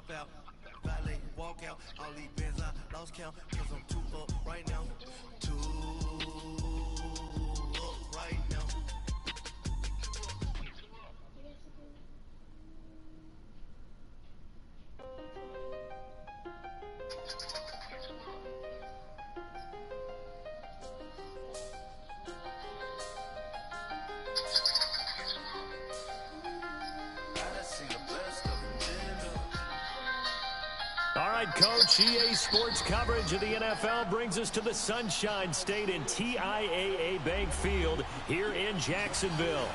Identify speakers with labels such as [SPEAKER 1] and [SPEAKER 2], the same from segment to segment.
[SPEAKER 1] hop out, valet, walk out. All these bands I lost count, cause I'm too up right now. Too up right now.
[SPEAKER 2] All right, Coach, EA Sports coverage of the NFL brings us to the Sunshine State in TIAA Bank Field here in Jacksonville.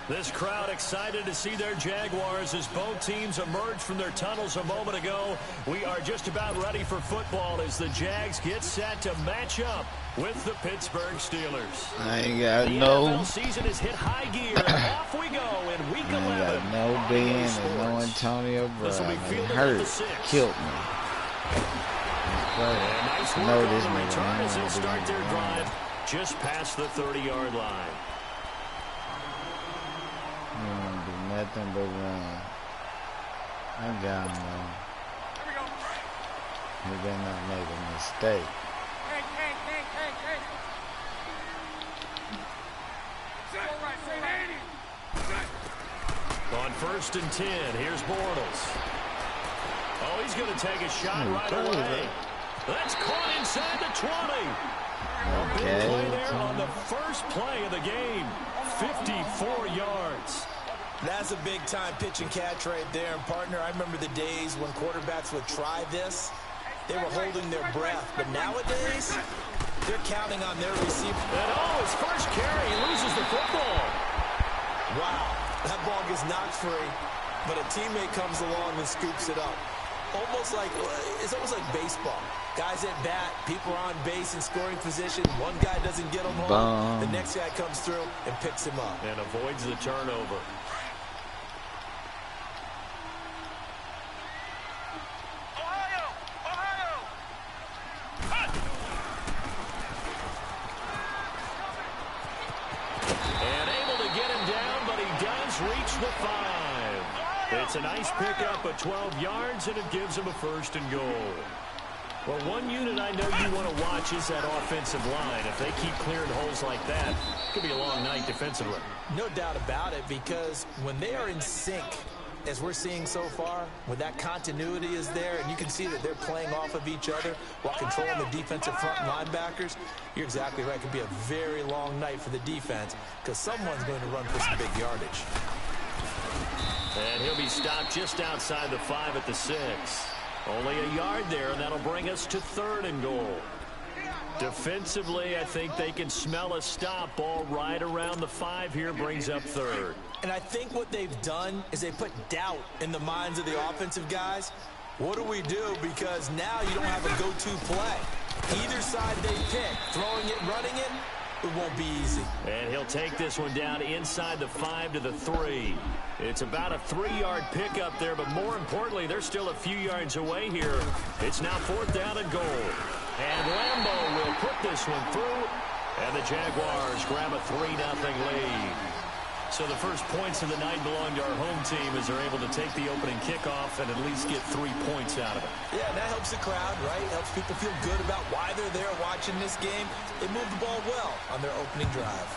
[SPEAKER 2] This crowd excited to see their Jaguars as both teams emerge from their tunnels a moment ago. We are just about ready for football as the Jags get set to match up with the Pittsburgh Steelers.
[SPEAKER 3] I ain't got
[SPEAKER 2] the NFL season has hit high gear, and off we go in Week 11.
[SPEAKER 3] I ain't got no Ben and no Antonio Brown. It hurt. Killed me.
[SPEAKER 2] Nice work on the return as they start their drive just past the 30-yard line.
[SPEAKER 3] He won't do nothing but run. I got him, though. He better not make a mistake.
[SPEAKER 2] On 1st and 10, here's Bortles. Oh, he's going to take a shot right away. That's caught inside the 20. A big play there on the first play of the game. 54 yards.
[SPEAKER 4] That's a big-time pitch and catch right there. And, partner, I remember the days when quarterbacks would try this. They were holding their breath. But nowadays, they're counting on their receiver.
[SPEAKER 2] And, his first carry, he loses the football.
[SPEAKER 4] Wow, that ball gets knocked free, but a teammate comes along and scoops it up. It's almost like baseball. Guys at bat, people are on base in scoring position. One guy doesn't get him home. The next guy comes through and picks him up.
[SPEAKER 2] And avoids the turnover. And able to get him down, but he does reach the 5. It's a nice pickup of 12 yards, and it gives him a 1st and goal. Well, one unit I know you want to watch is that offensive line. If they keep clearing holes like that, it could be a long night defensively.
[SPEAKER 4] No doubt about it, because when they are in sync, as we're seeing so far, when that continuity is there, and you can see that they're playing off of each other while controlling the defensive front linebackers, you're exactly right. It could be a very long night for the defense because someone's going to run for some big yardage.
[SPEAKER 2] And he'll be stopped just outside the 5 at the 6. Only a yard there, and that'll bring us to 3rd and goal. Defensively, I think they can smell a stop. Ball right around the 5 here brings up 3rd.
[SPEAKER 4] And I think what they've done is they put doubt in the minds of the offensive guys. What do we do? Because now you don't have a go-to play. Either side they pick, throwing it, running it, it won't be easy.
[SPEAKER 2] And he'll take this one down inside the 5 to the 3. It's about a 3-yard pickup there, but more importantly, they're still a few yards away here. It's now 4th down and goal. And Lambeau will put this one through, and the Jaguars grab a 3-0 lead. So the first points of the night belong to our home team as they're able to take the opening kickoff and at least get 3 points out of it.
[SPEAKER 4] Yeah, that helps the crowd, right? Helps people feel good about why they're there watching this game. They moved the ball well on their opening drive.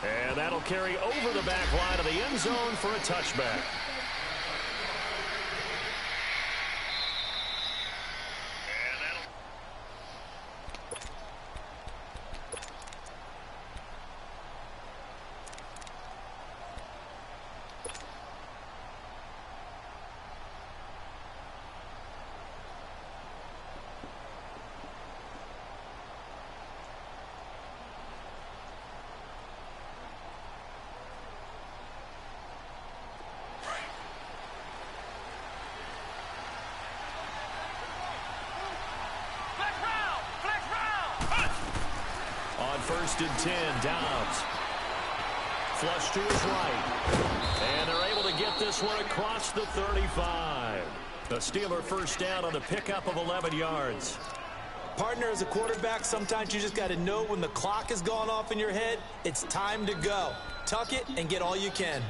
[SPEAKER 2] And that'll carry over the back line of the end zone for a touchback. On 1st and 10, Downs. Flush to his right. And they're able to get this one across the 35. The Steeler first down on the pickup of 11 yards.
[SPEAKER 4] Partner, as a quarterback, sometimes you just got to know when the clock has gone off in your head, it's time to go. Tuck it and get all you can.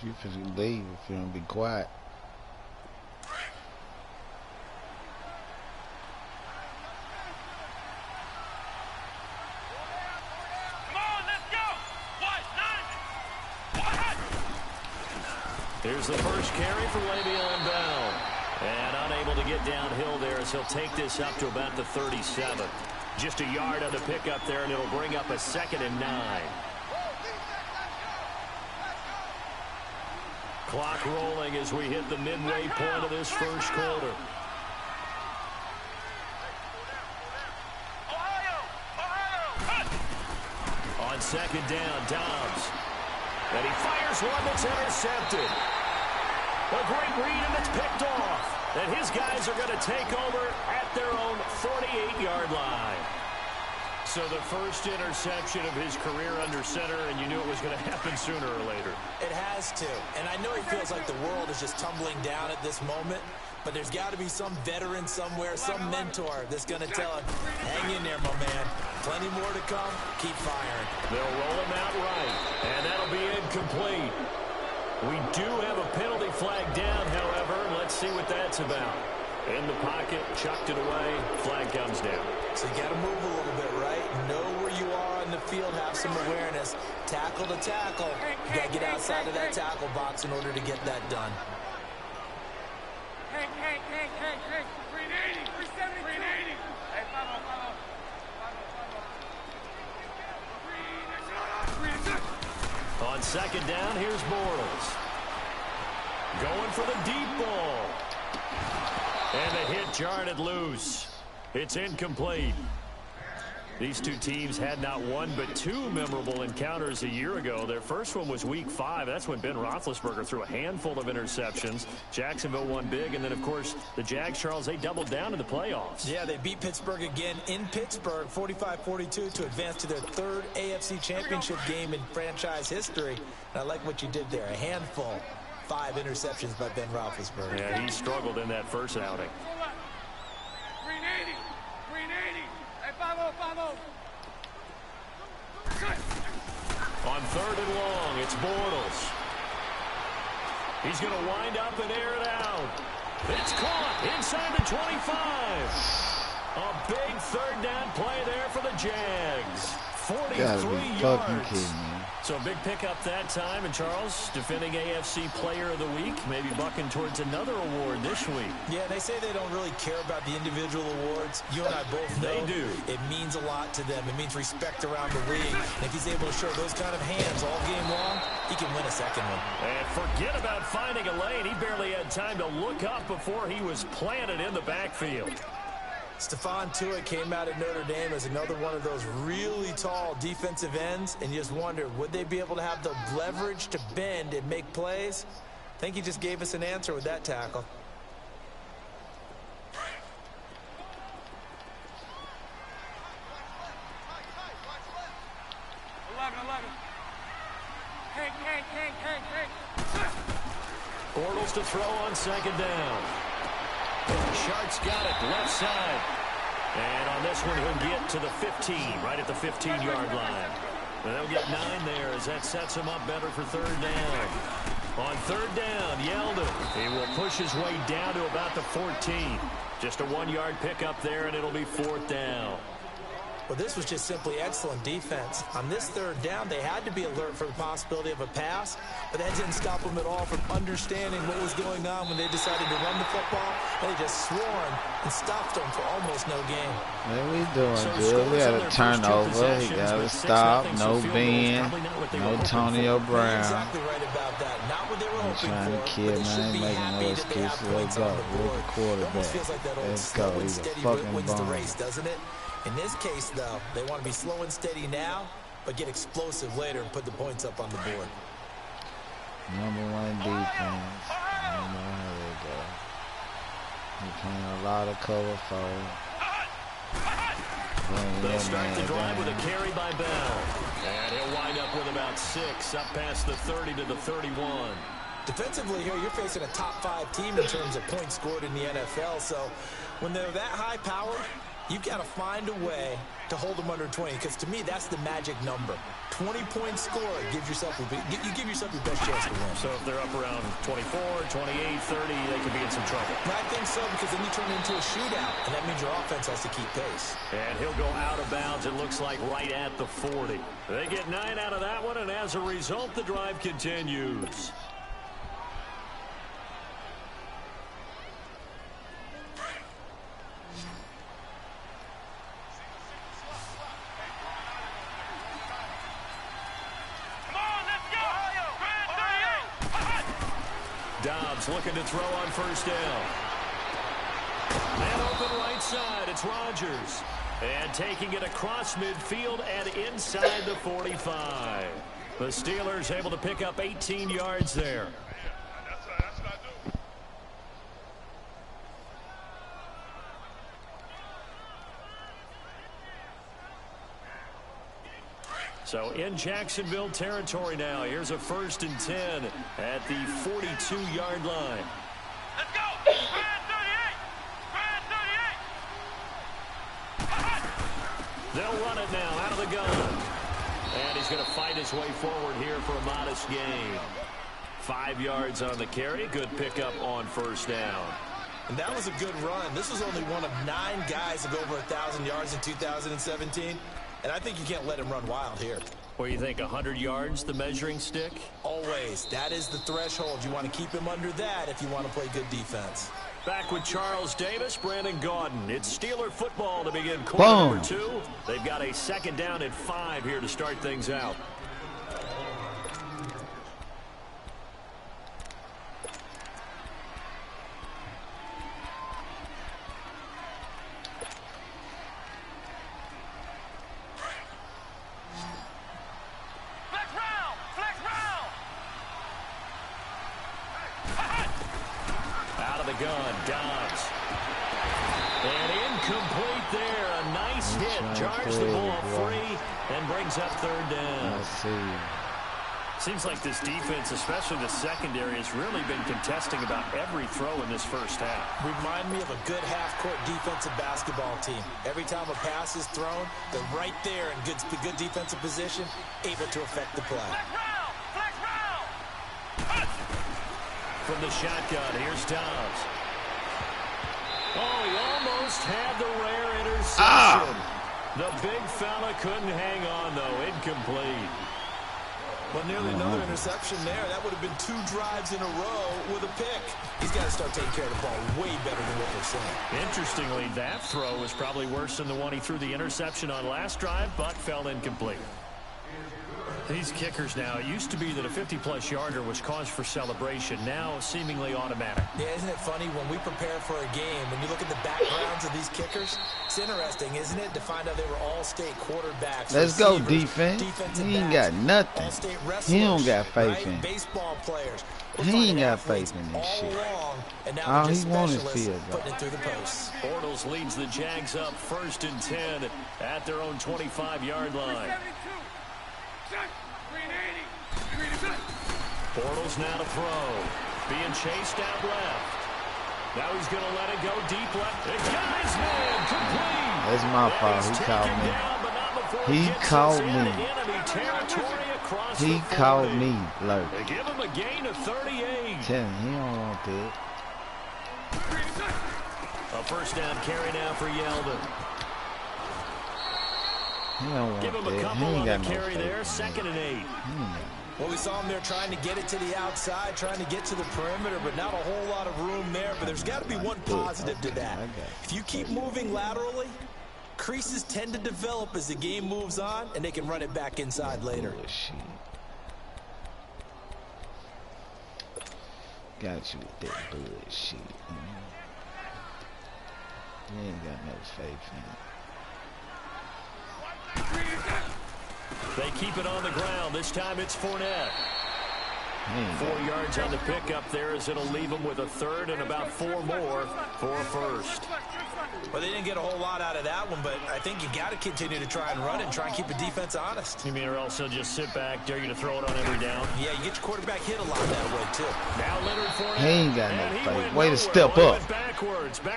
[SPEAKER 3] You can leave if you don't be quiet.
[SPEAKER 2] Here's the first carry for Le'Veon Bell. And unable to get downhill there as he'll take this up to about the 37. Just a yard on the pickup there, and it'll bring up a 2nd and 9. Clock rolling as we hit the midway point of this first quarter. On 2nd down, Dobbs. And he fires one that's intercepted. A great read, and it's picked off. And his guys are going to take over at their own 48-yard line. So the first interception of his career under center, and you knew it was going to happen sooner or later.
[SPEAKER 4] It has to. And I know he feels like the world is just tumbling down at this moment, but there's got to be some veteran somewhere, some mentor that's going to tell him, hang in there, my man. Plenty more to come. Keep firing.
[SPEAKER 2] They'll roll him out right, and that'll be incomplete. We do have a penalty flag down, however. Let's see what that's about. In the pocket, chucked it away, flag comes down.
[SPEAKER 4] So you got to move a little bit, right? Know where you are on the field, have some awareness. Tackle to tackle. You got to get outside of that tackle box in order to get that done.
[SPEAKER 5] Hey, 380, 370, 380. Hey, follow.
[SPEAKER 2] On 2nd down, here's Bortles. Going for the deep ball. And the hit jarred loose. It's incomplete. These two teams had not one but two memorable encounters a year ago. Their first one was Week 5. That's when Ben Roethlisberger threw a handful of interceptions. Jacksonville won big. And then, of course, the Jags, Charles, they doubled down in the playoffs.
[SPEAKER 4] Yeah, they beat Pittsburgh again in Pittsburgh, 45-42, to advance to their 3rd AFC Championship game in franchise history. And I like what you did there. A handful. 5 interceptions by Ben Roethlisberger.
[SPEAKER 2] Yeah, he struggled in that first outing.
[SPEAKER 5] 380. Hey, follow.
[SPEAKER 2] On 3rd and long, it's Bortles. He's going to wind up and air it out. It's caught inside the 25. A big 3rd down play there for the Jags. 43 yards. So a big pickup that time. And Charles, defending AFC Player of the Week, maybe bucking towards another award this week.
[SPEAKER 4] Yeah, they say they don't really care about the individual awards. You and I both know
[SPEAKER 2] they do.
[SPEAKER 4] It means a lot to them. It means respect around the league. And if he's able to show those kind of hands all game long, he can win a 2nd one.
[SPEAKER 2] And forget about finding a lane. He barely had time to look up before he was planted in the backfield.
[SPEAKER 4] Stephon Tuitt came out of Notre Dame as another one of those really tall defensive ends, and you just wonder, would they be able to have the leverage to bend and make plays? I think he just gave us an answer with that tackle.
[SPEAKER 2] Bortles to throw on 2nd down. Shart's got it, left side. And on this one, he'll get to the 15, right at the 15-yard line. And they'll get 9 there as that sets him up better for 3rd down. On 3rd down, Yeldon. He will push his way down to about the 14. Just a 1-yard pickup there, and it'll be 4th down.
[SPEAKER 4] Well, this was just simply excellent defense. On this 3rd down, they had to be alert for the possibility of a pass, but that didn't stop them at all from understanding what was going on when they decided to run the football. They just swarmed and stopped them for almost no gain.
[SPEAKER 3] Man, we doing good. We had a turnover. He got to stop. No Ben. No Antonio Brown.
[SPEAKER 4] Exactly right about that. Not what they were hoping
[SPEAKER 3] trying to
[SPEAKER 4] for,
[SPEAKER 3] kid,
[SPEAKER 4] but they should
[SPEAKER 3] man.
[SPEAKER 4] be
[SPEAKER 3] Making
[SPEAKER 4] happy
[SPEAKER 3] no
[SPEAKER 4] that they have
[SPEAKER 3] excuses.
[SPEAKER 4] points
[SPEAKER 3] Let's go.
[SPEAKER 4] on the
[SPEAKER 3] We're
[SPEAKER 4] board.
[SPEAKER 3] the
[SPEAKER 4] It
[SPEAKER 3] quarterback.
[SPEAKER 4] almost feels like that old
[SPEAKER 3] Let's
[SPEAKER 4] slow
[SPEAKER 3] go.
[SPEAKER 4] and
[SPEAKER 3] He's a
[SPEAKER 4] steady
[SPEAKER 3] fucking
[SPEAKER 4] wins the
[SPEAKER 3] bomb.
[SPEAKER 4] race, doesn't it? In this case, though, they want to be slow and steady now, but get explosive later and put the points up on the board.
[SPEAKER 3] Number 1 defense. I don't know how they go. We're playing a lot of cover 4.
[SPEAKER 2] They'll start the drive with a carry by Bell. And he'll wind up with about 6, up past the 30 to the 31.
[SPEAKER 4] Defensively here, you're facing a top 5 team in terms of points scored in the NFL. So when they're that high powered, You've got to find a way to hold them under 20, because to me, that's the magic number. 20-point score gives yourself you give yourself your best chance to win.
[SPEAKER 2] So if they're up around 24, 28, 30, they could be in some trouble.
[SPEAKER 4] I think so, because then you turn it into a shootout, and that means your offense has to keep pace.
[SPEAKER 2] And he'll go out of bounds, it looks like, right at the 40. They get 9 out of that one, and as a result, the drive continues. Dobbs looking to throw on first down. And open right side, it's Rodgers. And taking it across midfield and inside the 45. The Steelers able to pick up 18 yards there. So in Jacksonville territory now. Here's a 1st and 10 at the 42-yard line.
[SPEAKER 5] Let's go! Brand 38!
[SPEAKER 2] They'll run it now out of the gun. And he's going to fight his way forward here for a modest gain. 5 yards on the carry. Good pickup on first down.
[SPEAKER 4] And that was a good run. This was only one of 9 guys to go over 1,000 yards in 2017. And I think you can't let him run wild here.
[SPEAKER 2] What do you think, 100 yards, the measuring stick?
[SPEAKER 4] Always. That is the threshold. You want to keep him under that if you want to play good defense.
[SPEAKER 2] Back with Charles Davis, Brandon Gaudin. It's Steeler football to begin quarter number 2. They've got a 2nd down and 5 here to start things out. Seems like this defense, especially the secondary, has really been contesting about every throw in this first half.
[SPEAKER 4] Remind me of a good half-court defensive basketball team. Every time a pass is thrown, they're right there in good defensive position, able to affect the play.
[SPEAKER 2] From the shotgun, here's Dobbs. Oh, he almost had the rare interception. The big fella couldn't hang on, though. Incomplete.
[SPEAKER 4] Well, nearly another interception there. That would have been 2 drives in a row with a pick. He's got to start taking care of the ball way better than what they're saying.
[SPEAKER 2] Interestingly, that throw was probably worse than the one he threw the interception on last drive, but fell incomplete. These kickers now, it used to be that a 50-plus yarder was cause for celebration. Now, seemingly automatic.
[SPEAKER 4] Yeah, isn't it funny when we prepare for a game, when you look at the backgrounds of these kickers, it's interesting, isn't it, to find out they were all-state quarterbacks.
[SPEAKER 3] Let's go, defense. He ain't got nothing. He don't got faith in.
[SPEAKER 4] Baseball players.
[SPEAKER 3] He ain't got faith in this shit. All he wants is field goal.
[SPEAKER 4] Putting it through the post.
[SPEAKER 2] Bortles leads the Jags up 1st and 10 at their own 25-yard line. Bortles now to throw. Being chased out left. Now he's going to let it go deep left. It got his man complete.
[SPEAKER 3] That's my fault. He called me. He called me. Look.
[SPEAKER 2] They give him a gain of 38.
[SPEAKER 3] Tell him he don't want that.
[SPEAKER 2] A 1st down carry now for Yeldon.
[SPEAKER 3] He don't want
[SPEAKER 2] Give him a
[SPEAKER 3] that.
[SPEAKER 2] couple
[SPEAKER 3] He ain't
[SPEAKER 2] on
[SPEAKER 3] got
[SPEAKER 2] the
[SPEAKER 3] no
[SPEAKER 2] carry
[SPEAKER 3] faith.
[SPEAKER 2] there. 2nd and 8.
[SPEAKER 4] Well, we saw him there trying to get it to the outside, trying to get to the perimeter, but not a whole lot of room there. But there's got to be one positive to that. If you keep moving laterally, creases tend to develop as the game moves on, and they can run it back inside later.
[SPEAKER 3] Bullshit. Got you with that bullshit. You ain't got no faith in it.
[SPEAKER 2] They keep it on the ground. This time it's Fournette. 4 yards on the pickup there as it'll leave them with a third and about 4 more for a first.
[SPEAKER 4] Well, they didn't get a whole lot out of that one, but I think you got to continue to try and run and try and keep the defense honest.
[SPEAKER 2] You mean or else they'll just sit back, dare you to throw it on every down?
[SPEAKER 4] Yeah, you get your quarterback hit a lot that way, too.
[SPEAKER 2] Now Leonard Fournette.
[SPEAKER 3] He ain't got no fight. Way to step up.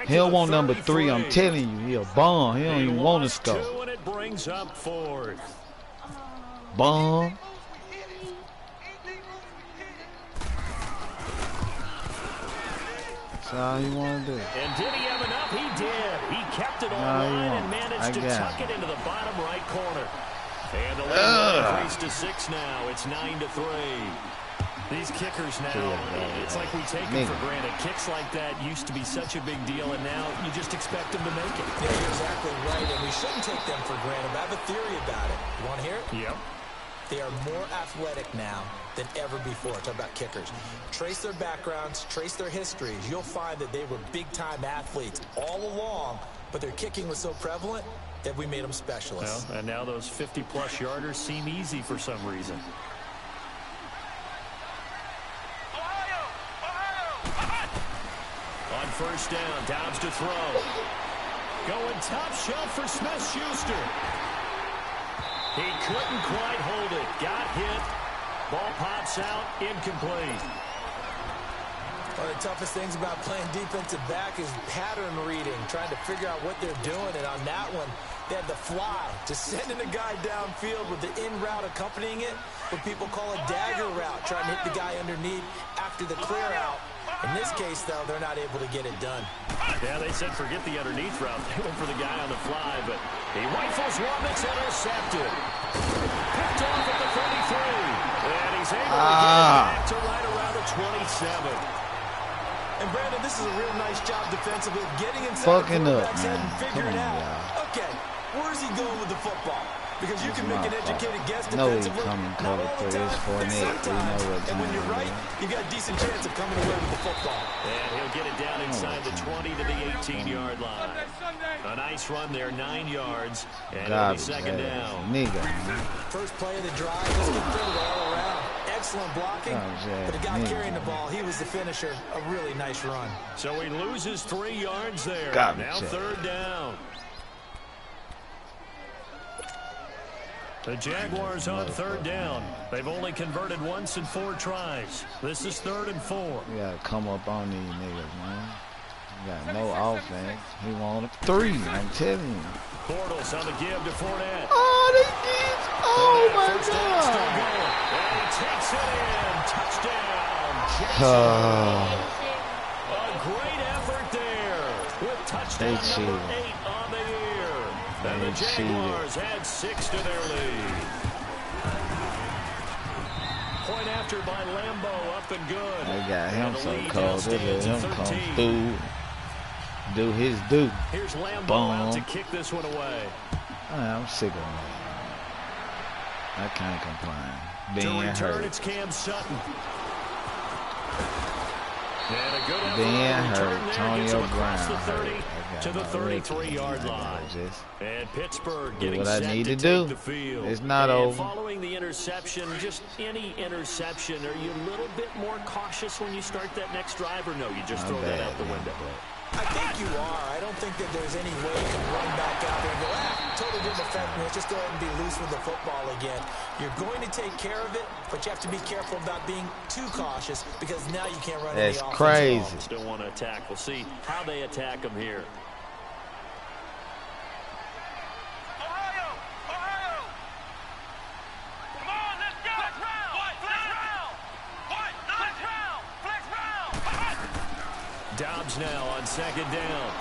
[SPEAKER 3] He don't want number 3. I'm telling you, he a bomb. He don't even want to score.
[SPEAKER 2] 2 and it brings up 4th.
[SPEAKER 3] Bomb. That's all he want to do.
[SPEAKER 2] And did he have enough? He did. He kept it online and managed to tuck it into the bottom right corner. And the lead increased to 6 now. It's 9-3. These kickers now, it's like we take them for granted. Kicks like that used to be such a big deal, and now you just expect them to make it.
[SPEAKER 4] Yeah, you're exactly right, and we shouldn't take them for granted. But I have a theory about it. You want to hear it?
[SPEAKER 2] Yep.
[SPEAKER 4] They are more athletic now than ever before. Talk about kickers. Trace their backgrounds, trace their histories. You'll find that they were big-time athletes all along, but their kicking was so prevalent that we made them specialists.
[SPEAKER 2] Well, and now those 50-plus yarders seem easy for some reason. On first down, Dobbs to throw. Going top shelf for Smith-Schuster. He couldn't quite hold it. Got hit. Ball pops out. Incomplete.
[SPEAKER 4] One of the toughest things about playing defensive back is pattern reading, trying to figure out what they're doing. And on that one, they had the fly, just sending a guy downfield with the in route accompanying it, what people call a dagger route, trying to hit the guy underneath after the clear out. In this case, though, they're not able to get it done.
[SPEAKER 2] Yeah, they said forget the underneath route. They went for the guy on the fly, but he rifles one that's intercepted. Picked off at the 33. And he's able to get it back to right around the 27.
[SPEAKER 4] And Brandon, this is a real nice job defensively of getting inside the quarterback's head and figuring out, okay, where's he going with the football? Because you can make an educated guess defensively. Not all the time, but sometimes. And when you're right, you got a decent chance of coming away with the football.
[SPEAKER 2] And he'll get it down inside the 20 to the 18-yard line. A nice run there, 9 yards, and it'll be second down.
[SPEAKER 4] First play of the drive, let's get through it all around. Excellent blocking, but the guy carrying the ball, he was the finisher. A really nice run.
[SPEAKER 2] So he loses 3 yards there. Now third down. The Jaguars on third down. They've only converted once in 4 tries. This is 3rd and 4.
[SPEAKER 3] You gotta come up on these niggas, man. You got no offense. He wanted 3, I'm telling you.
[SPEAKER 2] Bortles on the give to Fournette.
[SPEAKER 3] Oh, they did. Oh, my
[SPEAKER 2] First down still
[SPEAKER 3] God.
[SPEAKER 2] going. And he takes it in. Touchdown, Jackson. A great effort there with touchdown number 8 on the year. And the Jaguars add 6 to their lead. Point after by Lambeau, up and good.
[SPEAKER 3] They got him
[SPEAKER 2] And the
[SPEAKER 3] so
[SPEAKER 2] lead
[SPEAKER 3] cold.
[SPEAKER 2] now
[SPEAKER 3] They let
[SPEAKER 2] stands
[SPEAKER 3] him
[SPEAKER 2] at
[SPEAKER 3] come
[SPEAKER 2] 13.
[SPEAKER 3] through. Do his do.
[SPEAKER 2] Here's Lambeau
[SPEAKER 3] Boom.
[SPEAKER 2] out to kick this one away.
[SPEAKER 3] I'm sick of him. I can't complain.
[SPEAKER 2] To
[SPEAKER 3] Being
[SPEAKER 2] return,
[SPEAKER 3] hurt.
[SPEAKER 2] it's Cam Sutton. And a good effort
[SPEAKER 3] Being
[SPEAKER 2] on the return
[SPEAKER 3] hurt.
[SPEAKER 2] there. Gets him
[SPEAKER 3] Antonio
[SPEAKER 2] across the
[SPEAKER 3] Brown
[SPEAKER 2] 30
[SPEAKER 3] hurt.
[SPEAKER 2] to the 33-yard line.
[SPEAKER 3] Just
[SPEAKER 2] And Pittsburgh
[SPEAKER 3] do
[SPEAKER 2] getting
[SPEAKER 3] what I
[SPEAKER 2] set
[SPEAKER 3] need
[SPEAKER 2] to
[SPEAKER 3] to
[SPEAKER 2] take
[SPEAKER 3] do.
[SPEAKER 2] the field.
[SPEAKER 3] It's not
[SPEAKER 2] and
[SPEAKER 3] over.
[SPEAKER 2] Following the interception, just any interception, are you a little bit more cautious when you start that next drive, or no, you just throw that out the window?
[SPEAKER 4] I think you are. I don't think that there's any way you can run back out there and go, totally didn't affect me. Let's just go ahead and be loose with the football again. You're going to take care of it, but you have to be careful about being too cautious because now you can't run any offense.
[SPEAKER 3] That's crazy.
[SPEAKER 2] Still want to attack. We'll see how they attack them here. Dobbs now on second down.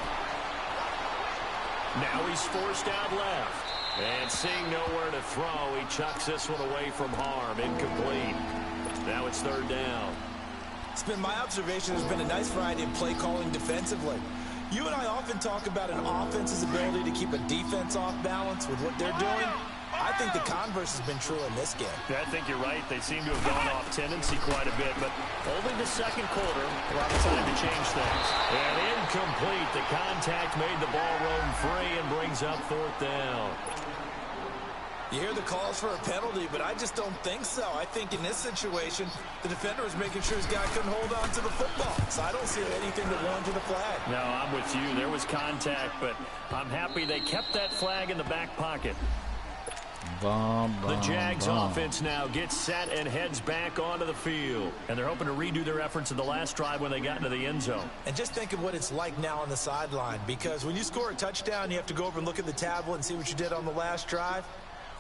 [SPEAKER 2] Now he's forced out left. And seeing nowhere to throw, he chucks this one away from harm. Incomplete. Now it's third down.
[SPEAKER 4] It's been my observation. There's been a nice variety of play calling defensively. You and I often talk about an offense's ability to keep a defense off balance with what they're doing. I think the converse has been true in this game.
[SPEAKER 2] I think you're right. They seem to have gone off tendency quite a bit, but only the second quarter, a lot of time to change things. And incomplete. The contact made the ball roam free and brings up fourth down.
[SPEAKER 4] You hear the calls for a penalty, but I just don't think so. I think in this situation, the defender was making sure his guy couldn't hold on to the football. So I don't see anything that warranted the flag.
[SPEAKER 2] No, I'm with you. There was contact, but I'm happy they kept that flag in the back pocket. The Jags offense now gets set and heads back onto the field. And they're hoping to redo their efforts in the last drive when they got into the end zone.
[SPEAKER 4] And just think of what it's like now on the sideline. Because when you score a touchdown, you have to go over and look at the tablet and see what you did on the last drive.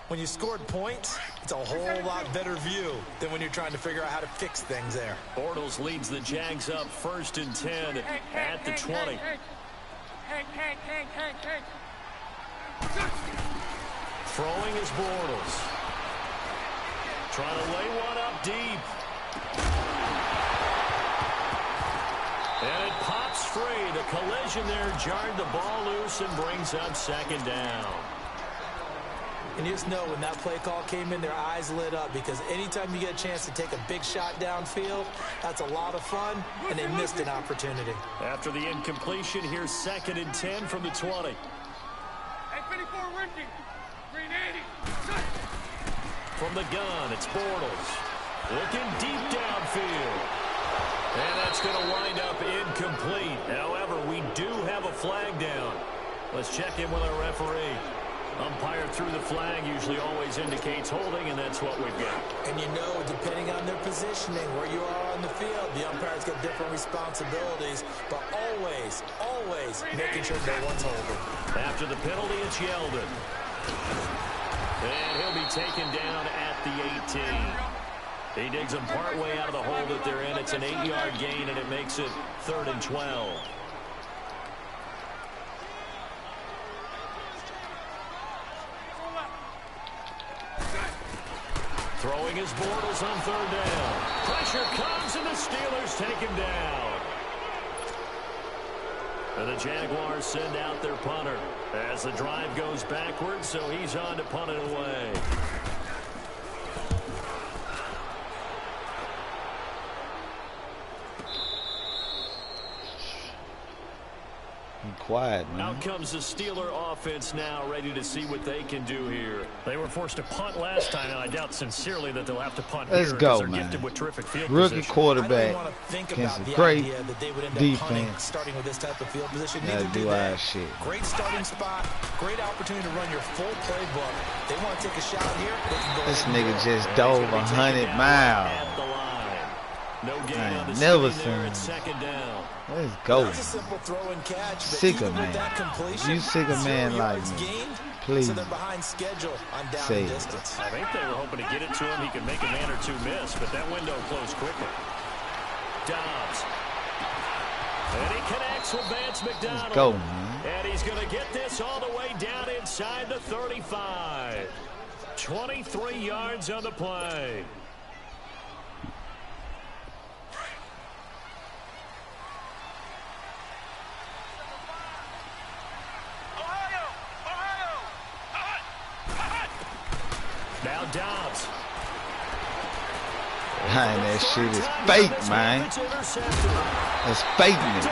[SPEAKER 4] When you scored points, it's a whole lot better view than when you're trying to figure out how to fix things there.
[SPEAKER 2] Bortles leads the Jags up 1st and 10 at the 20. Throwing is Bortles. Trying to lay one up deep. And it pops free. The collision there jarred the ball loose and brings up 2nd down.
[SPEAKER 4] And you just know when that play call came in, their eyes lit up, because anytime you get a chance to take a big shot downfield, that's a lot of fun, and they missed an opportunity.
[SPEAKER 2] After the incompletion, here's 2nd and 10 from the 20. From the gun, it's Bortles. Looking deep downfield. And that's going to wind up incomplete. However, we do have a flag down. Let's check in with our referee. Umpire threw the flag, usually always indicates holding, and that's what we've got.
[SPEAKER 4] And you know, depending on their positioning, where you are on the field, the umpire's got different responsibilities, but always, always making sure no one's holding.
[SPEAKER 2] After the penalty, it's Yeldon. And he'll be taken down at the 18. He digs them partway out of the hole that they're in. It's an 8-yard gain, and it makes it 3rd and 12. Throwing his Bortles on 3rd down. Pressure comes, and the Steelers take him down. And the Jaguars send out their punter as the drive goes backwards, so he's on to punt it away.
[SPEAKER 3] Quiet, man.
[SPEAKER 2] Out comes the Steeler offense now, ready to see what they can do here. They were forced to punt last time, and I doubt sincerely that they'll have to punt
[SPEAKER 3] Let's
[SPEAKER 2] here
[SPEAKER 3] go,
[SPEAKER 2] they're
[SPEAKER 3] man.
[SPEAKER 2] gifted with terrific field
[SPEAKER 3] Rookie
[SPEAKER 2] position.
[SPEAKER 3] quarterback
[SPEAKER 4] I don't want to think
[SPEAKER 3] against
[SPEAKER 4] about
[SPEAKER 3] a
[SPEAKER 4] the
[SPEAKER 3] great
[SPEAKER 4] idea that they would end up
[SPEAKER 3] defense.
[SPEAKER 4] punting, starting with this type of field position.
[SPEAKER 3] Gotta
[SPEAKER 4] Neither
[SPEAKER 3] do
[SPEAKER 4] do
[SPEAKER 3] our
[SPEAKER 4] they.
[SPEAKER 3] shit.
[SPEAKER 4] Great starting spot, great opportunity to run your full playbook. They want to take a shot here. They can go
[SPEAKER 3] This
[SPEAKER 4] anywhere.
[SPEAKER 3] nigga just dove 100 miles.
[SPEAKER 2] At the line. No gain
[SPEAKER 3] I
[SPEAKER 2] on the
[SPEAKER 3] ain't never
[SPEAKER 2] screen there.
[SPEAKER 3] seen
[SPEAKER 2] It's 2nd down.
[SPEAKER 3] Let's go.
[SPEAKER 4] That's a simple throw and catch. But
[SPEAKER 3] Sick
[SPEAKER 4] even
[SPEAKER 3] of
[SPEAKER 4] with
[SPEAKER 3] man.
[SPEAKER 4] that completion,
[SPEAKER 3] You sick of
[SPEAKER 4] 0
[SPEAKER 3] man like
[SPEAKER 4] yards
[SPEAKER 3] me.
[SPEAKER 4] gained,
[SPEAKER 3] Please.
[SPEAKER 4] So they're behind schedule on down
[SPEAKER 3] Say
[SPEAKER 4] and
[SPEAKER 3] it.
[SPEAKER 4] distance.
[SPEAKER 2] I think they were hoping to get it to him. He could make a man or two miss, but that window closed quickly. Dobbs. And he connects with Vance McDonald.
[SPEAKER 3] Let's go, man.
[SPEAKER 2] And he's going to get this all the way down inside the 35. 23 yards on the play. Now Dobbs.
[SPEAKER 3] Man, that shit is fake, man. It's fakeness.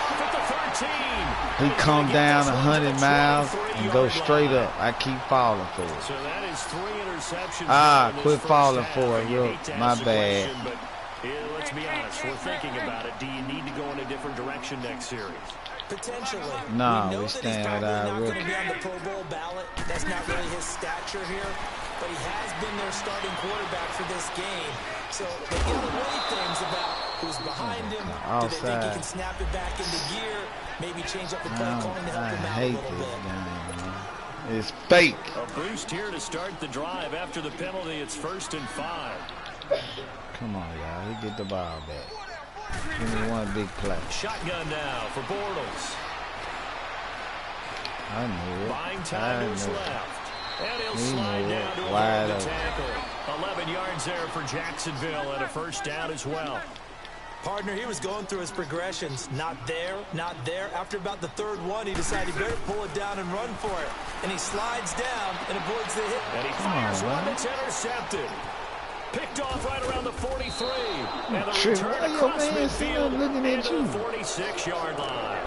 [SPEAKER 3] He come down 100 miles and go straight up. I keep falling for it.
[SPEAKER 2] So that is 3 interceptions.
[SPEAKER 3] Ah,
[SPEAKER 2] in this
[SPEAKER 3] quit
[SPEAKER 2] first
[SPEAKER 3] falling
[SPEAKER 2] half.
[SPEAKER 3] for it,
[SPEAKER 2] You
[SPEAKER 3] Rook.
[SPEAKER 2] hate to
[SPEAKER 3] My
[SPEAKER 2] ask the
[SPEAKER 3] bad.
[SPEAKER 2] question, but, let's be honest. We're thinking about it. Do you need to go in a different direction next series?
[SPEAKER 4] Potentially.
[SPEAKER 3] No,
[SPEAKER 4] we know
[SPEAKER 3] we
[SPEAKER 4] that
[SPEAKER 3] stand
[SPEAKER 4] he's
[SPEAKER 3] with
[SPEAKER 4] probably
[SPEAKER 3] our
[SPEAKER 4] not going to
[SPEAKER 3] rookie.
[SPEAKER 4] be on the Pro Bowl ballot. That's not really his stature here. But he has been their starting quarterback for this game. So they get to weigh things about who's behind him. Do they think he can snap it back into gear? Maybe change up the play calling to help
[SPEAKER 3] I
[SPEAKER 4] him out a
[SPEAKER 3] hate
[SPEAKER 4] little
[SPEAKER 3] this
[SPEAKER 4] bit.
[SPEAKER 3] game, man. It's fake.
[SPEAKER 2] A boost here to start the drive. After the penalty, it's 1st and 5.
[SPEAKER 3] Come on, y'all. He get the ball back. Give me one big play.
[SPEAKER 2] Shotgun now for Bortles.
[SPEAKER 3] I knew it.
[SPEAKER 2] Buying time to his left. And he'll slide down to
[SPEAKER 3] Wide
[SPEAKER 2] avoid the
[SPEAKER 3] open.
[SPEAKER 2] tackle. 11 yards there for Jacksonville and a 1st down as well.
[SPEAKER 4] Partner, he was going through his progressions. Not there, not there. After about the 3rd one, he decided he better pull it down and run for it. And he slides down and avoids the hit.
[SPEAKER 2] And he fires one that's intercepted. Picked off right around the 43. And the
[SPEAKER 3] Shit,
[SPEAKER 2] return
[SPEAKER 3] why your
[SPEAKER 2] across
[SPEAKER 3] man still
[SPEAKER 2] midfield
[SPEAKER 3] looking at
[SPEAKER 2] into
[SPEAKER 3] you?
[SPEAKER 2] the 46-yard line.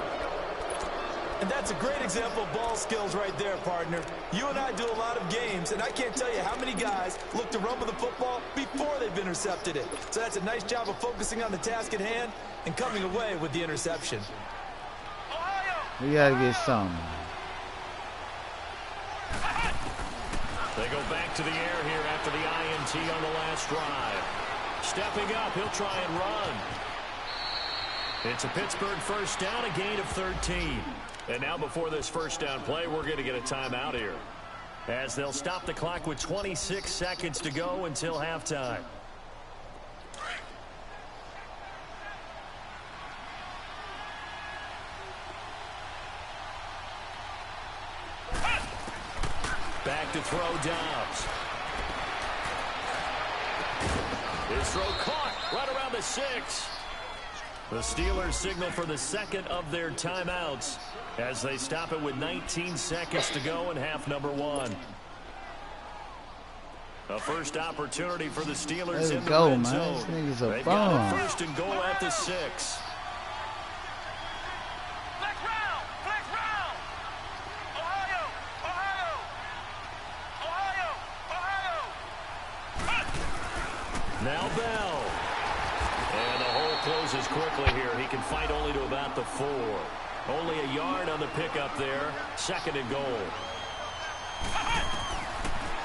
[SPEAKER 4] And that's a great example of ball skills right there, partner. You and I do a lot of games, and I can't tell you how many guys look to run with the football before they've intercepted it. So that's a nice job of focusing on the task at hand and coming away with the interception.
[SPEAKER 3] We got to get something.
[SPEAKER 2] They go back to the air here after the INT on the last drive. Stepping up, he'll try and run. It's a Pittsburgh first down, a gain of 13. And now before this first down play, we're going to get a timeout here, as they'll stop the clock with 26 seconds to go until halftime. Back to throw Dobbs. His throw caught right around the 6. The Steelers signal for the second of their timeouts as they stop it with 19 seconds to go in half number 1. A first opportunity for the Steelers in the red zone.
[SPEAKER 3] This nigga's a
[SPEAKER 2] They've
[SPEAKER 3] bum.
[SPEAKER 2] got a first and goal at the 6. Now Bell. And the hole closes quickly here. He can fight only to about the 4. Only a yard on the pickup there. Second and goal.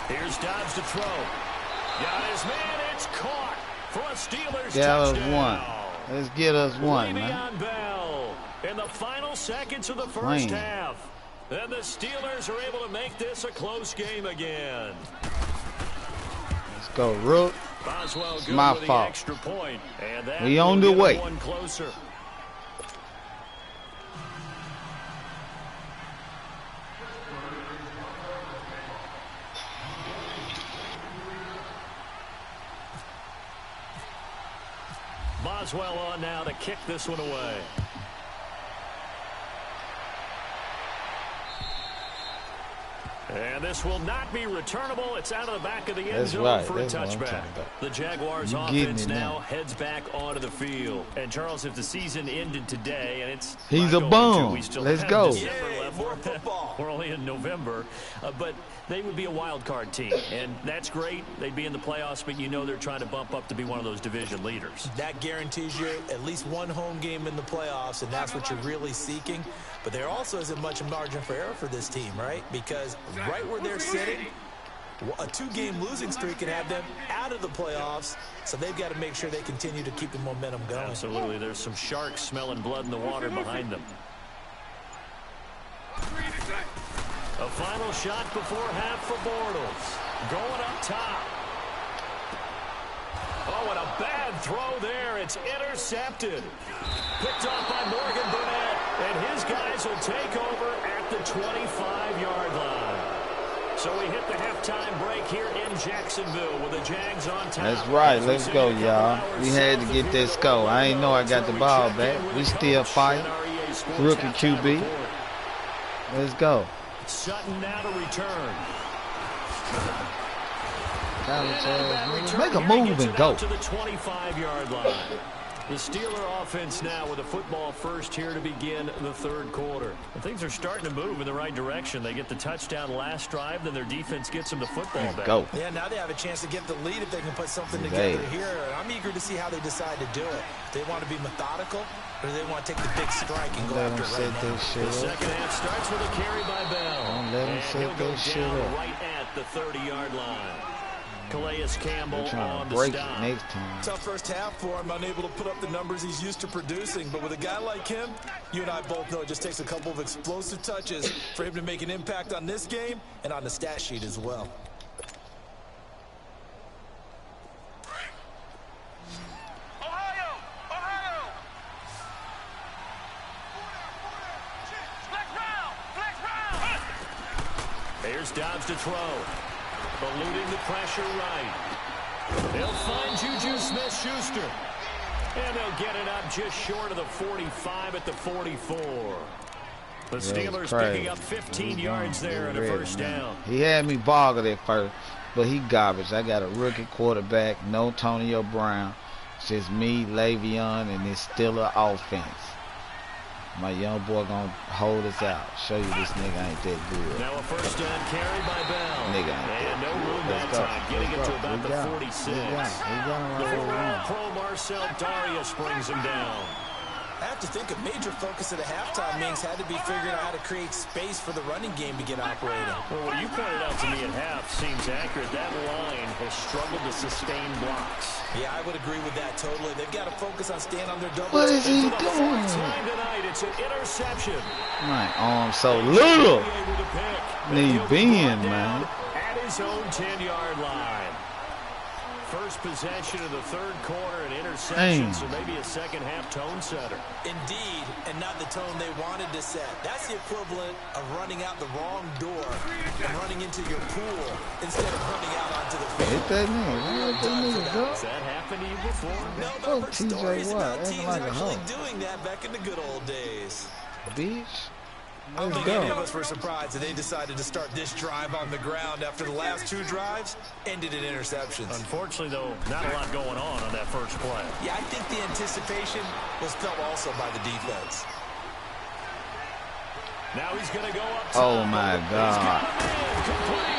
[SPEAKER 2] Here's Dobbs to throw. Got his man. It's caught for a Steelers touchdown.
[SPEAKER 3] One. Let's get us one, man.
[SPEAKER 2] Bell in the final seconds of the first half. And the Steelers are able to make this a close game again.
[SPEAKER 3] Let's go, Rook.
[SPEAKER 2] Boswell
[SPEAKER 3] It's my
[SPEAKER 2] with
[SPEAKER 3] fault.
[SPEAKER 2] The extra point, and that
[SPEAKER 3] We on the
[SPEAKER 2] will get
[SPEAKER 3] way.
[SPEAKER 2] One closer. Boswell on now to kick this one away. And this will not be returnable. It's out of the back of the end zone for a touchback. The Jaguars offense now heads back onto the field. And Charles, if the season ended today, and it's
[SPEAKER 3] he's a bum. Let's go.
[SPEAKER 4] More football.
[SPEAKER 2] We're only in November, but they would be a wild card team, and that's great. They'd be in the playoffs, but you know they're trying to bump up to be one of those division leaders.
[SPEAKER 4] That guarantees you at least one home game in the playoffs, and that's what you're really seeking. But there also isn't much margin for error for this team, right? Because right where they're sitting, a 2-game losing streak can have them out of the playoffs, so they've got to make sure they continue to keep the momentum going.
[SPEAKER 2] Absolutely. There's some sharks smelling blood in the water behind them. A final shot before half for Bortles. Going up top. Oh, and a bad throw there. It's intercepted. Picked off by Morgan Burnett. And his guys will take over at the 25-yard line. So we hit the halftime break here in Jacksonville with the Jags on top.
[SPEAKER 3] That's right. Let's go, y'all. We had to get this score. I ain't know I got the ball back. We still fight. Rookie QB. Let's go.
[SPEAKER 2] Sutton now to return.
[SPEAKER 3] Make a move and go.
[SPEAKER 2] To the 25-yard line. The Steeler offense now with a football first here to begin the third quarter. And things are starting to move in the right direction. They get the touchdown last drive, then their defense gets them the football back.
[SPEAKER 3] Go.
[SPEAKER 4] Yeah, now they have a chance to get the lead if they can put something together here. I'm eager to see how they decide to do it. Do they want to be methodical, or do they want to take the big strike and go after it right now?
[SPEAKER 2] The second half starts with a carry by Bell.
[SPEAKER 3] Don't let him set that shit up.
[SPEAKER 2] Right at the 30-yard line. Calais Campbell
[SPEAKER 3] trying
[SPEAKER 2] on
[SPEAKER 3] to
[SPEAKER 2] the
[SPEAKER 3] break
[SPEAKER 2] stop.
[SPEAKER 3] it next time.
[SPEAKER 4] Tough first half for him, unable to put up the numbers he's used to producing. But with a guy like him, you and I both know it just takes a couple of explosive touches for him to make an impact on this game and on the stat sheet as well.
[SPEAKER 2] Here's Dobbs to throw. Eluding the pressure right. They'll find Juju Smith-Schuster. And they'll get it up just short of the 45 at the 44. The Steelers picking up 15 yards there and a first down.
[SPEAKER 3] He had me boggled at first, but he garbage. I got a rookie quarterback, no Antonio Brown. It's just me, Le'Veon, and this Steeler offense. My young boy gonna hold us out. Show you this nigga ain't that good.
[SPEAKER 2] Now a first down carry by Bell.
[SPEAKER 3] Nigga ain't that
[SPEAKER 2] And no room
[SPEAKER 3] good.
[SPEAKER 2] that time. Getting it to about the 46. The former pro Marcel Darius brings him down.
[SPEAKER 4] I have to think a major focus of the halftime means had to be figuring out how to create space for the running game to get operating.
[SPEAKER 2] Well, what you pointed out to me at half seems accurate. That line has struggled to sustain blocks.
[SPEAKER 4] Yeah, I would agree with that totally. They've got to focus on staying on their doubles.
[SPEAKER 3] What is he
[SPEAKER 2] For the
[SPEAKER 3] doing?
[SPEAKER 2] fourth time tonight, it's an interception.
[SPEAKER 3] My arm so little.
[SPEAKER 2] Able to pick.
[SPEAKER 3] Need
[SPEAKER 2] He'll be
[SPEAKER 3] being,
[SPEAKER 2] brought
[SPEAKER 3] man.
[SPEAKER 2] down at his own 10-yard line. First possession of the third quarter, an interception, so maybe a second-half tone setter.
[SPEAKER 4] Indeed, and not the tone they wanted to set. That's the equivalent of running out the wrong door and running into your pool instead of running out onto the field.
[SPEAKER 3] Hit that nigga. Let that nigga go.
[SPEAKER 2] Has that happened to you before?
[SPEAKER 4] No, but
[SPEAKER 3] Oh,
[SPEAKER 4] I've heard
[SPEAKER 3] TJ
[SPEAKER 4] stories
[SPEAKER 3] Watt,
[SPEAKER 4] about
[SPEAKER 3] acting
[SPEAKER 4] teams
[SPEAKER 3] like a
[SPEAKER 4] actually
[SPEAKER 3] hoe.
[SPEAKER 4] doing that back in the good old days.
[SPEAKER 3] Bitch.
[SPEAKER 4] I don't
[SPEAKER 3] Let's
[SPEAKER 4] think any of
[SPEAKER 3] go.
[SPEAKER 4] us were surprised that they decided to start this drive on the ground after the last two drives ended in interceptions.
[SPEAKER 2] Unfortunately, though, not a lot going on that first play.
[SPEAKER 4] Yeah, I think the anticipation was felt also by the defense.
[SPEAKER 2] Now he's going to go up top.
[SPEAKER 3] Oh, my
[SPEAKER 2] He's
[SPEAKER 3] God.
[SPEAKER 2] got him in, complete.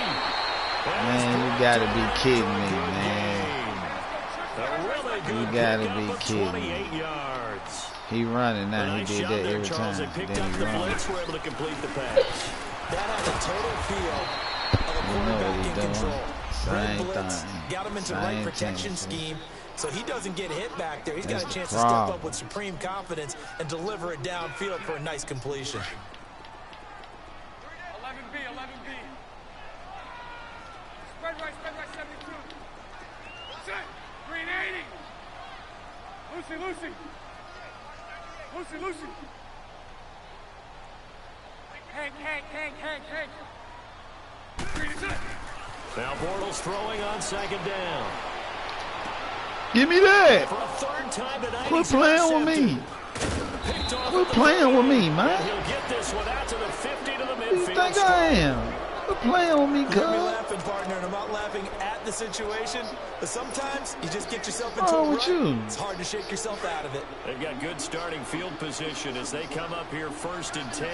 [SPEAKER 3] Man, you gotta be kidding me, man.
[SPEAKER 2] A really good
[SPEAKER 3] You gotta
[SPEAKER 2] pickup
[SPEAKER 3] be
[SPEAKER 2] of
[SPEAKER 3] kidding
[SPEAKER 2] 28
[SPEAKER 3] me.
[SPEAKER 2] yards.
[SPEAKER 3] He running now. He
[SPEAKER 2] Nice
[SPEAKER 3] did
[SPEAKER 2] job
[SPEAKER 3] that
[SPEAKER 2] there,
[SPEAKER 3] every
[SPEAKER 2] Charles.
[SPEAKER 3] time.
[SPEAKER 2] They picked
[SPEAKER 3] Then
[SPEAKER 2] up
[SPEAKER 3] he
[SPEAKER 2] the
[SPEAKER 3] run.
[SPEAKER 2] blitz, were able to complete the pass.
[SPEAKER 4] That had a total feel of a
[SPEAKER 3] You know what
[SPEAKER 4] quarterback
[SPEAKER 3] he's
[SPEAKER 4] in
[SPEAKER 3] doing.
[SPEAKER 4] control. Great
[SPEAKER 3] Same
[SPEAKER 4] blitz,
[SPEAKER 3] thing.
[SPEAKER 4] got him into the right
[SPEAKER 3] Same
[SPEAKER 4] protection
[SPEAKER 3] thing.
[SPEAKER 4] scheme, so he doesn't get hit back there. He's got
[SPEAKER 3] That's
[SPEAKER 4] a
[SPEAKER 3] the
[SPEAKER 4] chance to step
[SPEAKER 3] problem.
[SPEAKER 4] up with supreme confidence and deliver it downfield for a nice completion.
[SPEAKER 5] 11B, 11B. Spread right, 72. Set. Green 80. Lucy. Hank. Green is it.
[SPEAKER 2] Now Bortles throwing on second down.
[SPEAKER 3] Give me that.
[SPEAKER 2] For a third time tonight,
[SPEAKER 3] Quit
[SPEAKER 2] he's
[SPEAKER 3] playing with me.
[SPEAKER 2] intercepted. Picked off
[SPEAKER 3] Quit
[SPEAKER 2] at the
[SPEAKER 3] playing with
[SPEAKER 2] 30.
[SPEAKER 3] me, man.
[SPEAKER 2] And he'll get this one out to the 50 to the
[SPEAKER 3] Who you
[SPEAKER 2] midfield.
[SPEAKER 3] think I am? Quit playing with me,
[SPEAKER 4] You hear me
[SPEAKER 3] cuz.
[SPEAKER 4] laughing, partner, and I'm not laughing at the situation, but sometimes you just get yourself into
[SPEAKER 3] What's
[SPEAKER 4] a
[SPEAKER 3] wrong
[SPEAKER 4] rut.
[SPEAKER 3] with you?
[SPEAKER 4] It's hard to shake yourself out of it.
[SPEAKER 2] They've got good starting field position as they come up here first and 10.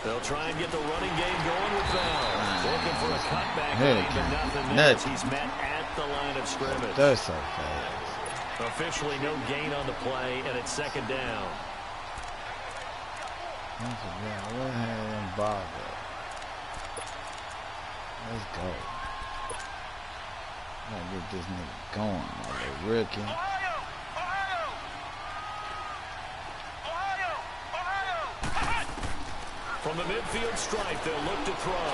[SPEAKER 2] They'll try and get the running game going with Bell. Looking for a cutback game, but nothing there as he's met at the line of scrimmage.
[SPEAKER 3] That's so fast.
[SPEAKER 2] Officially no gain on the play, and it's second down.
[SPEAKER 3] What had him bothered? Let's go. Gotta get this nigga going, my little rookie.
[SPEAKER 5] Ohio.
[SPEAKER 2] From the midfield stripe, they'll look to throw.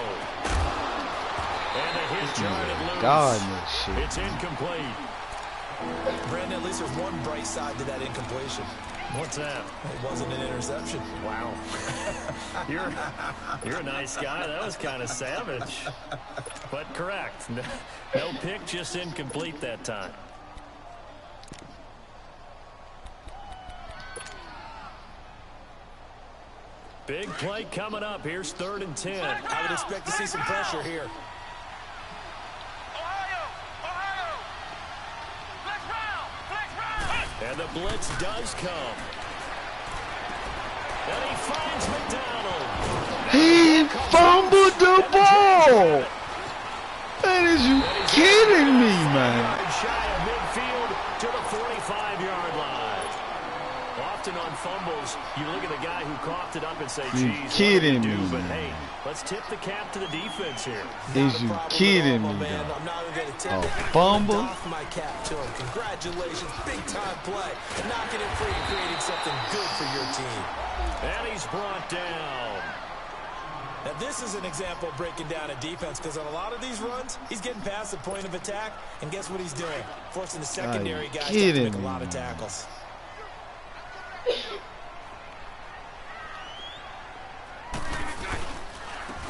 [SPEAKER 2] And a hit jarred loose.
[SPEAKER 3] Guarding this shit.
[SPEAKER 2] It's incomplete.
[SPEAKER 4] Brandon, at least there's one bright side to that incompletion.
[SPEAKER 2] What's that?
[SPEAKER 4] It wasn't an interception.
[SPEAKER 2] Wow. You're a nice guy. That was kind of savage. But correct. No pick, just incomplete that time. Big play coming up. Here's 3rd and 10.
[SPEAKER 4] I would expect to see some pressure here.
[SPEAKER 5] Ohio. Flex round.
[SPEAKER 2] And the blitz does come. And he finds McDonald.
[SPEAKER 3] He fumbled the ball. Man, is you kidding me, man?
[SPEAKER 2] Shy of midfield to the 45-yard line. Often on fumbles, you look at the guy who coughed it up and say,
[SPEAKER 3] You
[SPEAKER 2] geez,
[SPEAKER 3] kidding
[SPEAKER 2] what did he do?
[SPEAKER 3] me,
[SPEAKER 2] But
[SPEAKER 3] man.
[SPEAKER 2] hey, let's tip the cap to the defense here.
[SPEAKER 3] Is you kidding me,
[SPEAKER 4] man?
[SPEAKER 3] though?
[SPEAKER 4] I'm not even going to tip
[SPEAKER 3] A
[SPEAKER 4] it.
[SPEAKER 3] fumble?
[SPEAKER 4] Doff my cap to him. Congratulations. Big-time play. Knocking it free and creating something good for your team.
[SPEAKER 2] And he's brought down.
[SPEAKER 4] Now, this is an example of breaking down a defense because on a lot of these runs, he's getting past the point of attack, and guess what he's doing? Forcing the secondary guys to
[SPEAKER 3] kidding
[SPEAKER 4] make a
[SPEAKER 3] me,
[SPEAKER 4] lot of
[SPEAKER 3] man?
[SPEAKER 4] tackles.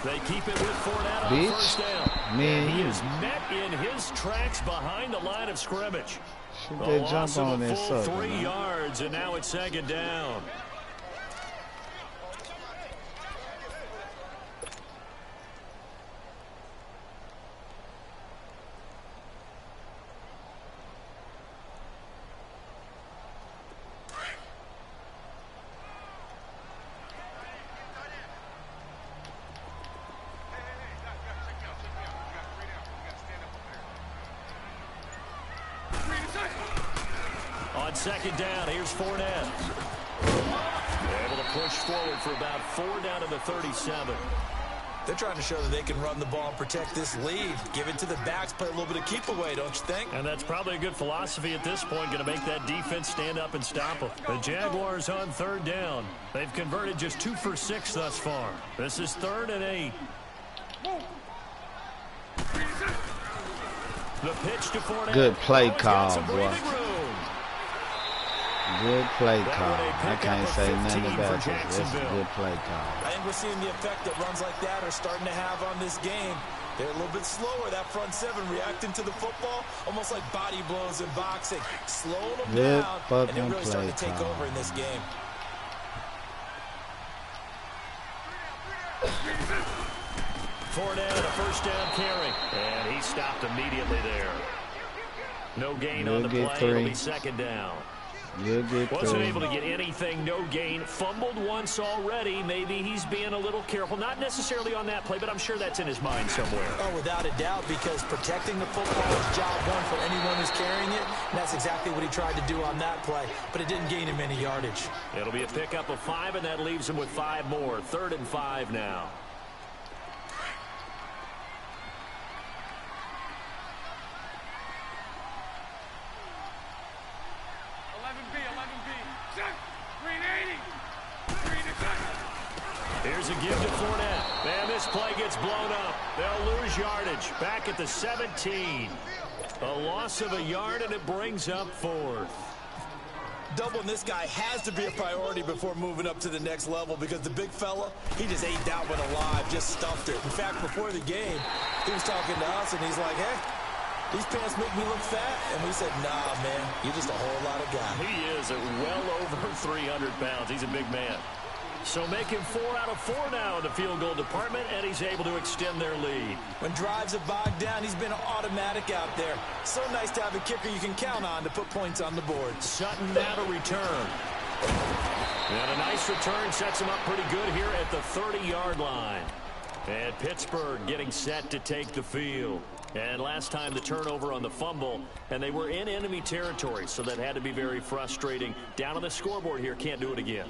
[SPEAKER 2] They keep it with Fournette on
[SPEAKER 3] Bitch.
[SPEAKER 2] first down.
[SPEAKER 3] Man,
[SPEAKER 2] And he
[SPEAKER 3] you-
[SPEAKER 2] is met in his tracks behind the line of scrimmage.
[SPEAKER 3] Shoot
[SPEAKER 2] A
[SPEAKER 3] that
[SPEAKER 2] loss
[SPEAKER 3] jump
[SPEAKER 2] of
[SPEAKER 3] on
[SPEAKER 2] a
[SPEAKER 3] that
[SPEAKER 2] full
[SPEAKER 3] sucker,
[SPEAKER 2] 3
[SPEAKER 3] man.
[SPEAKER 2] yards, and now it's second down. On second down, here's Fournette. Able to push forward for about 4 down to the 37.
[SPEAKER 4] They're trying to show that they can run the ball and protect this lead. Give it to the backs, play a little bit of keep away, don't you think?
[SPEAKER 2] And that's probably a good philosophy at this point, going to make that defense stand up and stop them. The Jaguars on third down. They've converted just 2 for 6 thus far. This is 3rd and 8. The pitch to Fournette.
[SPEAKER 3] Good play call, boy. Good play call. I can't say nothing about it. That's a good play call.
[SPEAKER 4] I think we're seeing the effect that runs like that are starting to have on this game. They're a little bit slower, that front 7, reacting to the football, almost like body blows in boxing. Slowing them down, and they're really starting to take over in this game.
[SPEAKER 2] Fournette, a first down carry. And he stopped immediately there. No gain on the play. It'll be second down. Wasn't able to get anything, no gain. Fumbled once already. Maybe he's being a little careful. Not necessarily on that play, but I'm sure that's in his mind somewhere.
[SPEAKER 4] Oh, without a doubt, because protecting the football is job one for anyone who's carrying it. And that's exactly what he tried to do on that play, but it didn't gain him any yardage.
[SPEAKER 2] It'll be a pickup of 5, and that leaves him with 5 more. 3rd and 5 now. Here's a give to Fournette. Man, this play gets blown up. They'll lose yardage. Back at the 17. A loss of a yard, and it brings up 4th.
[SPEAKER 4] Doubling this guy has to be a priority before moving up to the next level, because the big fella, he just ate that one alive, just stuffed it. In fact, before the game, he was talking to us, and he's like, hey, these pants make me look fat. And we said, nah, man, you're just a whole lot of guy.
[SPEAKER 2] He is at well over 300 pounds. He's a big man. So making 4 out of 4 now in the field goal department, and he's able to extend their lead.
[SPEAKER 4] When drives have bogged down, he's been automatic out there. So nice to have a kicker you can count on to put points on the board.
[SPEAKER 2] Sutton now to return. And a nice return sets him up pretty good here at the 30-yard line. And Pittsburgh getting set to take the field. And last time the turnover on the fumble, and they were in enemy territory, so that had to be very frustrating. Down on the scoreboard here, can't do it again.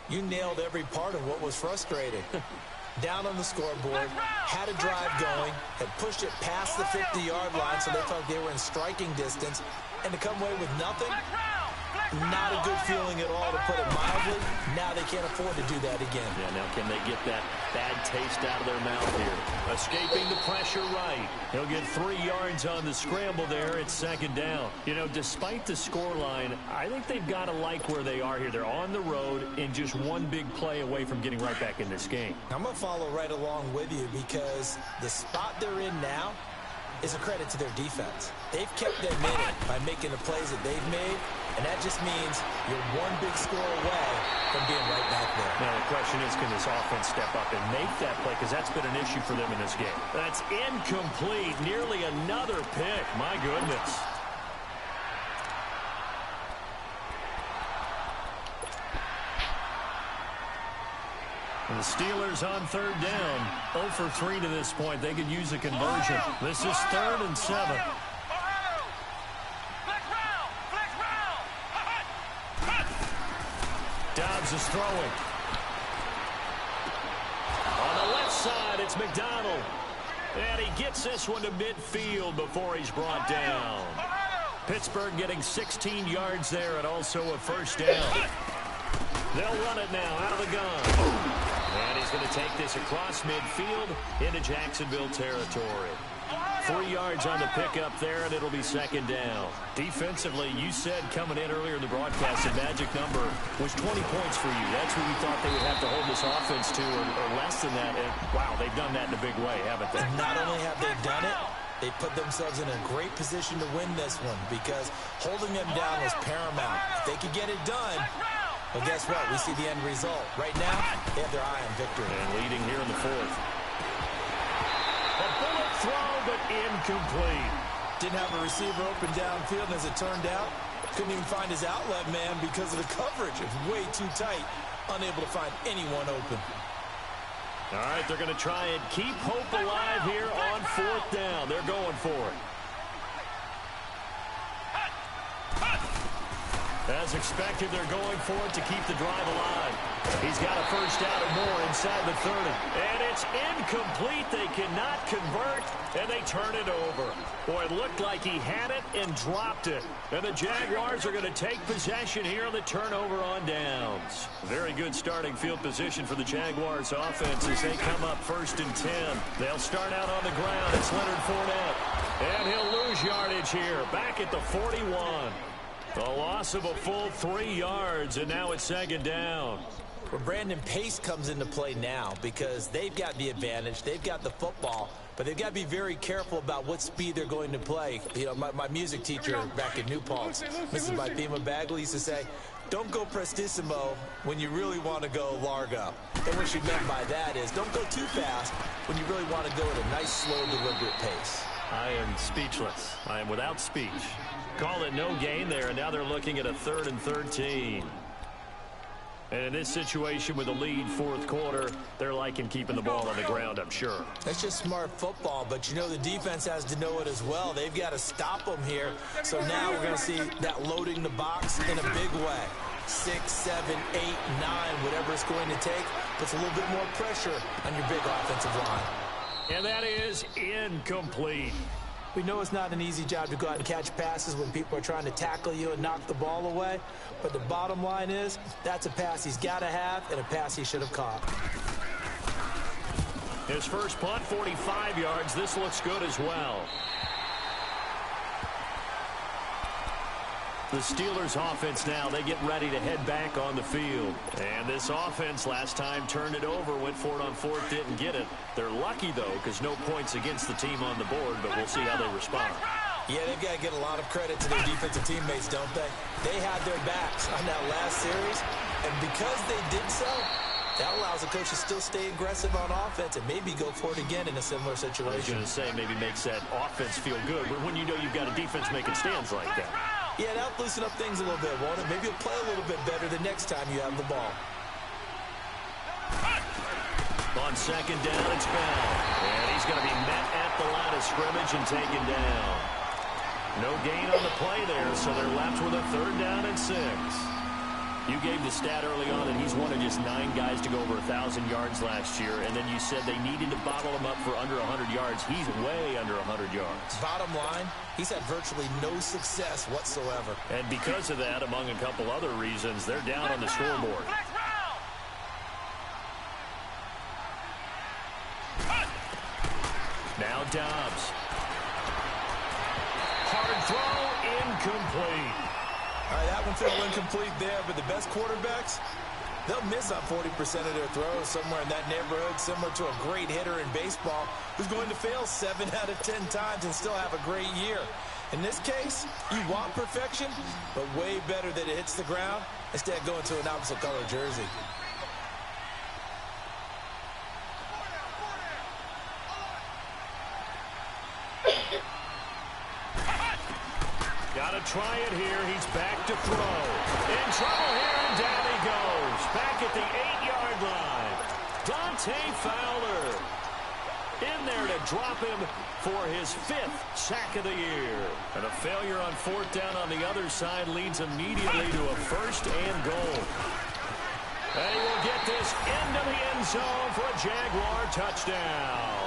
[SPEAKER 4] You nailed every part of what was frustrating. Down on the scoreboard, had a drive going, had pushed it past the 50-yard line, so they felt they were in striking distance, and to come away with nothing, not a good feeling at all, to put it mildly. Now they can't afford to do that again.
[SPEAKER 2] Yeah, now can they get that bad taste out of their mouth here? Escaping the pressure right. He'll get 3 yards on the scramble there at second down. You know, despite the scoreline, I think they've got to like where they are here. They're on the road and just one big play away from getting right back in this game.
[SPEAKER 4] I'm going to follow right along with you, because the spot they're in now is a credit to their defense. They've kept them in it by making the plays that they've made, and that just means you're one big score away from being right back there.
[SPEAKER 2] Now, the question is, can this offense step up and make that play? Because that's been an issue for them in this game. That's incomplete. Nearly another pick. My goodness. And the Steelers on third down. 0 for 3 to this point. They could use a conversion. This is 3rd and 7. Dobbs is throwing. On the left side, it's McDonald. And he gets this one to midfield before he's brought down. Pittsburgh getting 16 yards there and also a first down. They'll run it now out of the gun. And he's going to take this across midfield into Jacksonville territory. 3 yards on the pickup there, and it'll be second down. Defensively, you said coming in earlier in the broadcast, the magic number was 20 points for you. That's what you thought they would have to hold this offense to, or less than that. And, wow, they've done that in a big way, haven't they?
[SPEAKER 4] Not only have they done it, they put themselves in a great position to win this one, because holding them down was paramount. If they could get it done, well, guess what? We see the end result. Right now, they have their eye on victory.
[SPEAKER 2] And leading here in the 4th. A bullet throw, but incomplete.
[SPEAKER 4] Didn't have a receiver open downfield, and as it turned out, couldn't even find his outlet man because of the coverage. It was way too tight. Unable to find anyone open.
[SPEAKER 2] All right, they're going to try and keep hope alive here on 4th down. They're going for it. As expected, they're going for it to keep the drive alive. He's got a first down and more inside the 30. And it's incomplete. They cannot convert, and they turn it over. Boy, it looked like he had it and dropped it. And the Jaguars are going to take possession here on the turnover on downs. Very good starting field position for the Jaguars offense as they come up 1st and 10. They'll start out on the ground. It's Leonard Fournette. And he'll lose yardage here, back at the 41. A loss of a full 3 yards, and now it's 2nd down.
[SPEAKER 4] Well, Brandon, pace comes into play now because they've got the advantage. They've got the football, but they've got to be very careful about what speed they're going to play. You know, my music teacher back in New Paltz, Mrs. Bythema Bagley, used to say, don't go prestissimo when you really want to go largo. And what she meant by that is don't go too fast when you really want to go at a nice, slow, deliberate pace.
[SPEAKER 2] I am speechless. I am without speech. Call it no gain there, and now they're looking at a 3rd and 13. And in this situation with a lead 4th quarter, they're liking keeping the ball on the ground, I'm sure.
[SPEAKER 4] That's just smart football, but you know the defense has to know it as well. They've got to stop them here. So now we're going to see that loading the box in a big way. 6, 7, 8, 9, whatever it's going to take, puts a little bit more pressure on your big offensive line.
[SPEAKER 2] And that is incomplete.
[SPEAKER 4] We know it's not an easy job to go out and catch passes when people are trying to tackle you and knock the ball away. But the bottom line is, that's a pass he's got to have and a pass he should have caught.
[SPEAKER 2] His first punt, 45 yards. This looks good as well. The Steelers offense now, they get ready to head back on the field. And this offense last time turned it over, went for it on 4th, didn't get it. They're lucky, though, because no points against the team on the board, but we'll see how they respond.
[SPEAKER 4] Yeah, they've got to get a lot of credit to their defensive teammates, don't they? They had their backs on that last series, and because they did so, that allows the coach to still stay aggressive on offense and maybe go for it again in a similar situation.
[SPEAKER 2] I was going to say maybe makes that offense feel good, but when you know you've got a defense making stands like that.
[SPEAKER 4] Yeah, that'll loosen up things a little bit, won't it? Maybe you'll play a little bit better the next time you have the ball.
[SPEAKER 2] On 2nd down, it's Bell. And he's going to be met at the line of scrimmage and taken down. No gain on the play there, so they're left with a 3rd down and 6. You gave the stat early on that he's one of just 9 guys to go over 1,000 yards last year, and then you said they needed to bottle him up for under 100 yards. He's way under 100 yards.
[SPEAKER 4] Bottom line, he's had virtually no success whatsoever.
[SPEAKER 2] And because of that, among a couple other reasons, they're down on the scoreboard. Now Dobbs. Hard throw, incomplete.
[SPEAKER 4] All right, that one fell incomplete there, but the best quarterbacks, they'll miss on 40% of their throws somewhere in that neighborhood, similar to a great hitter in baseball who's going to fail 7 out of 10 times and still have a great year. In this case, you want perfection, but way better that it hits the ground instead of going to an opposite color jersey.
[SPEAKER 2] Got to try it here. He's back to throw. In trouble here, and down he goes. Back at the 8-yard line. Dante Fowler in there to drop him for his 5th sack of the year. And a failure on 4th down on the other side leads immediately to a 1st and goal. And he will get this into the end zone for a Jaguar touchdown.